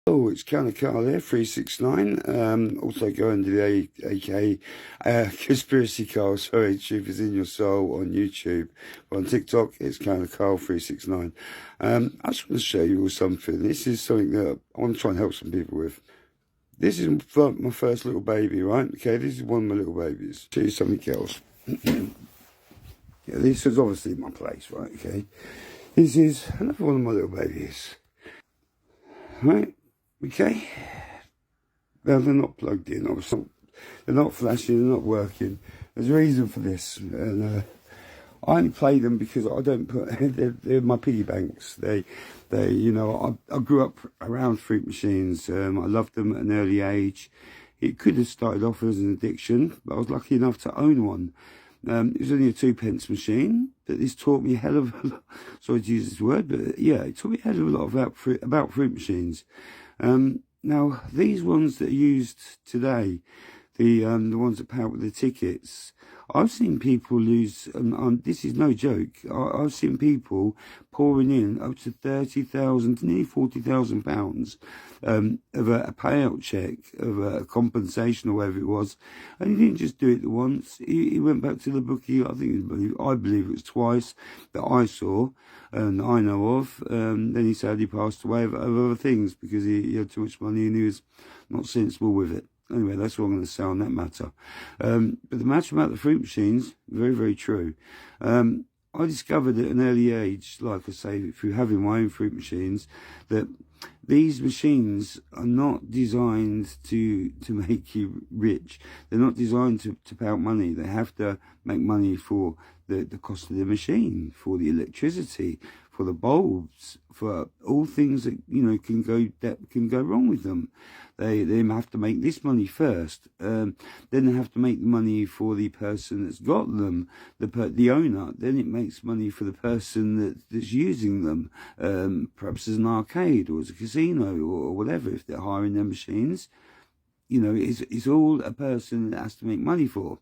Oh, it's Counter Carl there, 369. Also go under the AK Conspiracy Carl, sorry, Truth is in Your Soul on YouTube. But on TikTok, it's Counter Carl 369. I just want to show you all something. This is something that I want to try and help some people with. This is my first little baby, right? Okay, this is one of my little babies. Show you something else. Yeah, this is obviously my place, right? Okay. This is another one of my little babies. Right? Okay. Now they're not plugged in, obviously. They're not flashing, they're not working. There's a reason for this. And I only play them because I don't put, they're my piggy banks. You know, I grew up around fruit machines. I loved them at an early age. It could have started off as an addiction, but I was lucky enough to own one. It was only a 2p machine, but this taught me a hell of a lot. Sorry to use this word, but yeah, it taught me a hell of a lot about fruit machines. Now, these ones that are used today, the ones that power with the tickets, I've seen people lose, this is no joke, I've seen people pouring in up to 30,000, nearly 40,000 pounds of a payout check, of a compensation or whatever it was. And he didn't just do it once, he went back to the bookie, I believe it was twice that I saw and I know of. Then he sadly passed away of other things because he had too much money and he was not sensible with it. Anyway, that's what I'm going to say on that matter. But the matter about the fruit machines, very, very true. I discovered at an early age, like I say, through having my own fruit machines, that these machines are not designed to make you rich. They're not designed to pay out money. They have to make money for the cost of the machine, for the electricity, for the bulbs, for all things that, you know, can go wrong with them. They have to make this money first. Then they have to make the money for the person that's got them, the owner. Then it makes money for the person that's using them, perhaps as an arcade or as a casino or whatever, if they're hiring their machines. You know, it's all a person that has to make money for.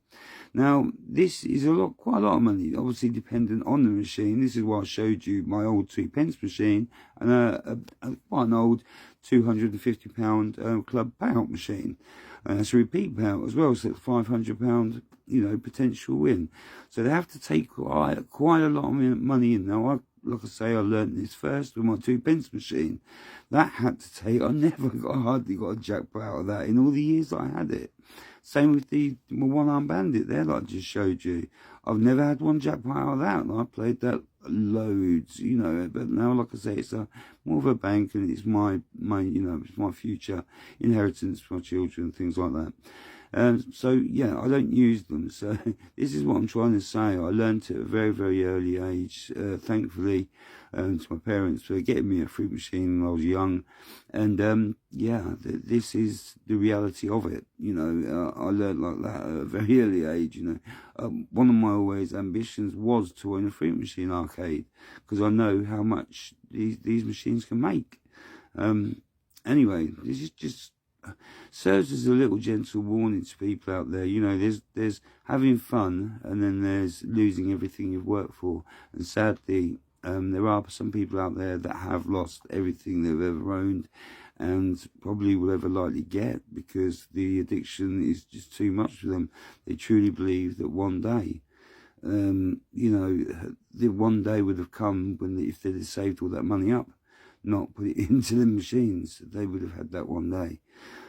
Now, this is quite a lot of money, obviously dependent on the machine. This is why I showed you my old 2p machine and quite an old £250 club payout machine. And it's a repeat payout as well, so it's £500, you know, potential win. So they have to take quite a lot of money in. Now, like I say, I learned this first with my 2p machine. That had to take, I hardly got a jackpot out of that in all the years that I had it. Same with my one-arm bandit there, like I just showed you. I've never had one jackpot out of that, and I played that loads, you know. But now, like I say, it's more of a bank, and it's my you know, it's my future inheritance for my children, things like that. So yeah, I don't use them. So this is what I'm trying to say. I learned at a very, very early age, thankfully, to my parents for getting me a fruit machine when I was young. And yeah, this is the reality of it. You know, I learned like that at a very early age. You know, one of my always ambitions was to own a fruit machine arcade because I know how much these machines can make. Anyway, this is just serves as a little gentle warning to people out there. You know, there's having fun and then there's losing everything you've worked for. And sadly, there are some people out there that have lost everything they've ever owned and probably will ever likely get because the addiction is just too much for them. They truly believe that one day, you know, the one day would have come if they'd have saved all that money up, not put it into the machines, they would have had that one day.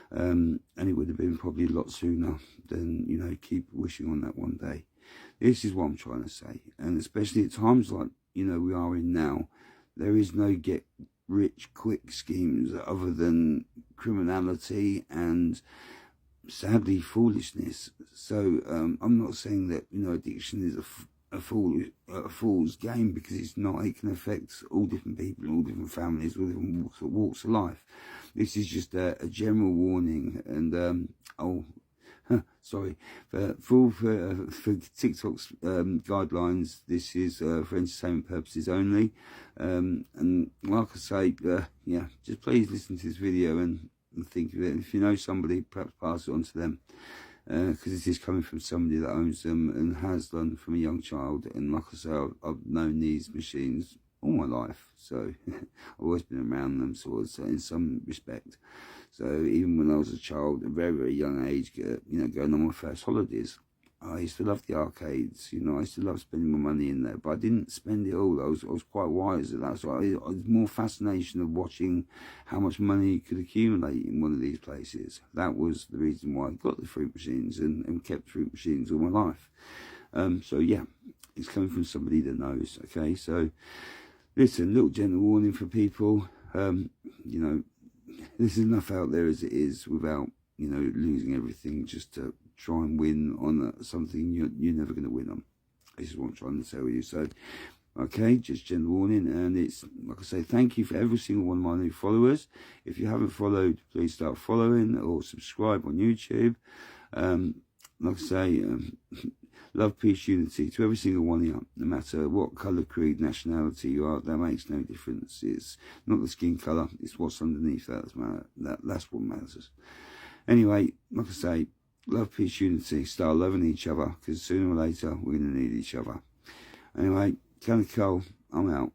And it would have been probably a lot sooner than, you know, keep wishing on that one day. This is what I'm trying to say. And especially at times like, you know, we are in now, there is no get rich quick schemes other than criminality and sadly foolishness. So I'm not saying that, you know, addiction is a fool's game, because it's not. It can affect all different people, all different families, all different walks of life. This is just a general warning. And sorry, for TikTok's guidelines, this is for entertainment purposes only. And like I say, yeah, just please listen to this video and think of it. And if you know somebody, perhaps pass it on to them. Because this is coming from somebody that owns them and has done from a young child. And like I say, I've known these machines all my life. So I've always been around them sort of in some respect. So even when I was a child, at a very, very young age, you know, going on my first holidays, I used to love the arcades, you know, I used to love spending my money in there, but I didn't spend it all. I was quite wise at that, so I was more fascination of watching how much money you could accumulate in one of these places. That was the reason why I got the fruit machines and kept fruit machines all my life. So yeah, it's coming from somebody that knows, okay? So listen, little gentle warning for people, you know, there's enough out there as it is without, you know, losing everything just to try and win on something you're never going to win on. This is what I'm trying to tell you. So, okay, just gentle warning. And it's, like I say, thank you for every single one of my new followers. If you haven't followed, please start following or subscribe on YouTube. Like I say, love, peace, unity to every single one of you, no matter what colour, creed, nationality you are. That makes no difference. It's not the skin colour, it's what's underneath that's what matters. Anyway, like I say, love, peace, unity, start loving each other, because sooner or later we're going to need each other. Anyway, Cannacole, I'm out.